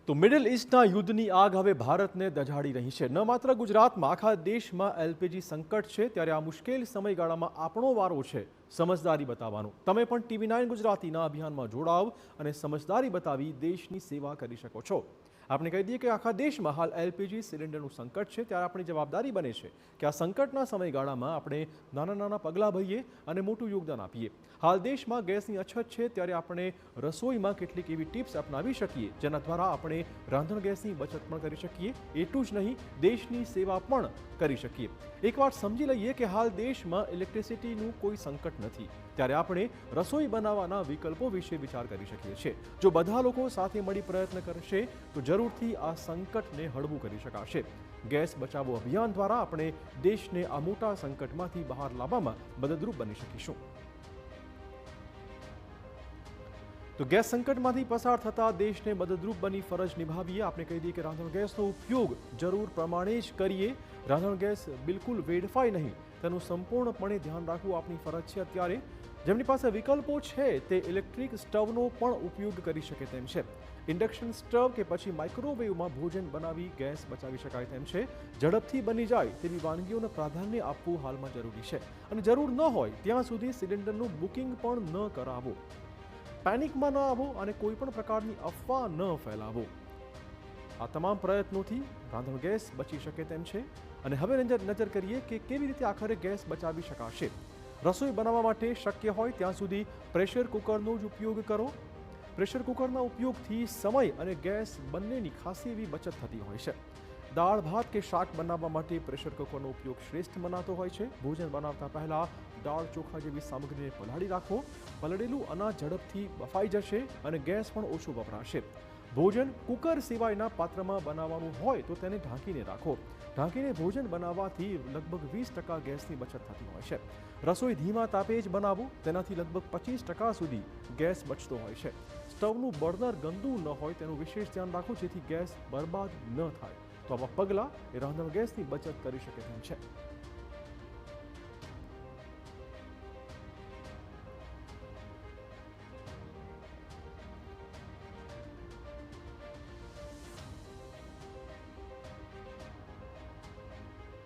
તો મિડલ ઇસ્ટના યુદ્ધની આગ હવે ભારતને દઝાડી રહી છે। ન માત્ર ગુજરાતમાં, આખા દેશમાં એલપીજી સંકટ છે। ત્યારે આ મુશ્કેલ સમયગાળામાં આપણો વારો છે સમજદારી બતાવવાનો। તમે પણ TV9 ગુજરાતીના અભિયાનમાં જોડાવ અને સમજદારી બતાવી દેશની સેવા કરી શકો છો। આપણે કહી દઈએ કે આખા દેશમાં હાલ એલપીજી સિલિન્ડરનું સંકટ છે। ત્યારે આપણી જવાબદારી બને છે કે આ સંકટના સમયગાળામાં આપણે નાના નાના પગલાં ભરીએ અને મોટું યોગદાન આપીએ। હાલ દેશમાં ગેસની અછત છે, ત્યારે આપણે રસોઈમાં કેટલીક એવી ટિપ્સ અપનાવી શકીએ જેના દ્વારા આપણે રાંધણ ગેસની બચત પણ કરી શકીએ। એટલું જ નહીં, દેશની સેવા પણ કરી શકીએ। એક વાત સમજી લઈએ કે હાલ દેશમાં ઇલેક્ટ્રિસિટીનું કોઈ સંકટ નથી, ત્યારે આપણે રસોઈ બનાવવાના વિકલ્પો વિશે વિચાર કરી શકીએ છીએ। જો બધા લોકો સાથે મળી પ્રયત્ન કરશે તો જરૂરથી આ સંકટને હળવું કરી શકાશે। ગેસ બચાવો અભિયાન દ્વારા આપણે દેશને આ મોટા સંકટમાંથી બહાર લાવવામાં મદદરૂપ બની શકીશું। તો ગેસ સંકટમાંથી પસાર થતા દેશને મદદરૂપ બની ફરજ નિભાવીએ। આપણે કહી દઈએ કે રાંધણ ગેસનો ઉપયોગ જરૂર પ્રમાણે જ કરીએ। રાંધણ ગેસ બિલકુલ વેડફાય નહીં, તેનું સંપૂર્ણપણે ધ્યાન રાખવું આપણી ફરજ છે। અત્યારે જેમની પાસે વિકલ્પો છે તે ઇલેક્ટ્રિક સ્ટવનો પણ ઉપયોગ કરી શકે તેમ છે। ઇન્ડક્શન સ્ટવ કે પછી માઇક્રોવેવમાં ભોજન બનાવી ગેસ બચાવી શકાય તેમ છે। ઝડપથી બની જાય તેવી વાનગીઓને પ્રાધાન્ય આપવું હાલમાં જરૂરી છે, અને જરૂર ન હોય ત્યાં સુધી સિલિન્ડરનું બુકિંગ પણ ન કરાવો। પેનિકમાં ન આવો અને કોઈ પણ પ્રકારની અફવા ન ફેલાવો। આ તમામ પ્રયત્નોથી રાંધણ ગેસ બચી શકે તેમ છે। અને હવે નજર કરીએ કે કેવી રીતે આખરે ગેસ બચાવી શકાશે। રસોઈ બનાવવા માટે શક્ય હોય ત્યાં સુધી પ્રેશર કુકરનો જ ઉપયોગ કરો। પ્રેશર કુકરના ઉપયોગથી સમય અને ગેસ બંનેની ખાસી એવી બચત થતી હોય છે। દાળ ભાત કે શાક બનાવવા માટે પ્રેશર કુકરનો ઉપયોગ શ્રેષ્ઠ મનાતો હોય છે। ભોજન બનાવતા પહેલા દાળ ચોખા જેવી સામગ્રીને પલાળી રાખો। પલળેલું અનાજ ઝડપથી બફાઈ જશે અને ગેસ પણ ઓછો વપરાશે। ભોજન કુકર સિવાયના પાત્રમાં બનાવવાનું હોય તો તેને ઢાંકીને રાખો। ઢાંકીને ભોજન બનાવવાથી લગભગ 20% ગેસની બચત થતી હોય છે। રસોઈ ધીમા તાપે જ બનાવો, તેનાથી લગભગ 25% સુધી ગેસ બચતો હોય છે। સ્ટવનું બર્નર ગંદુ ન હોય તેનું વિશેષ ધ્યાન રાખો, જેથી ગેસ બરબાદ ન થાય। તો આવા પગલાં એ રાંધણ ગેસની બચત કરી શકે તેમ છે।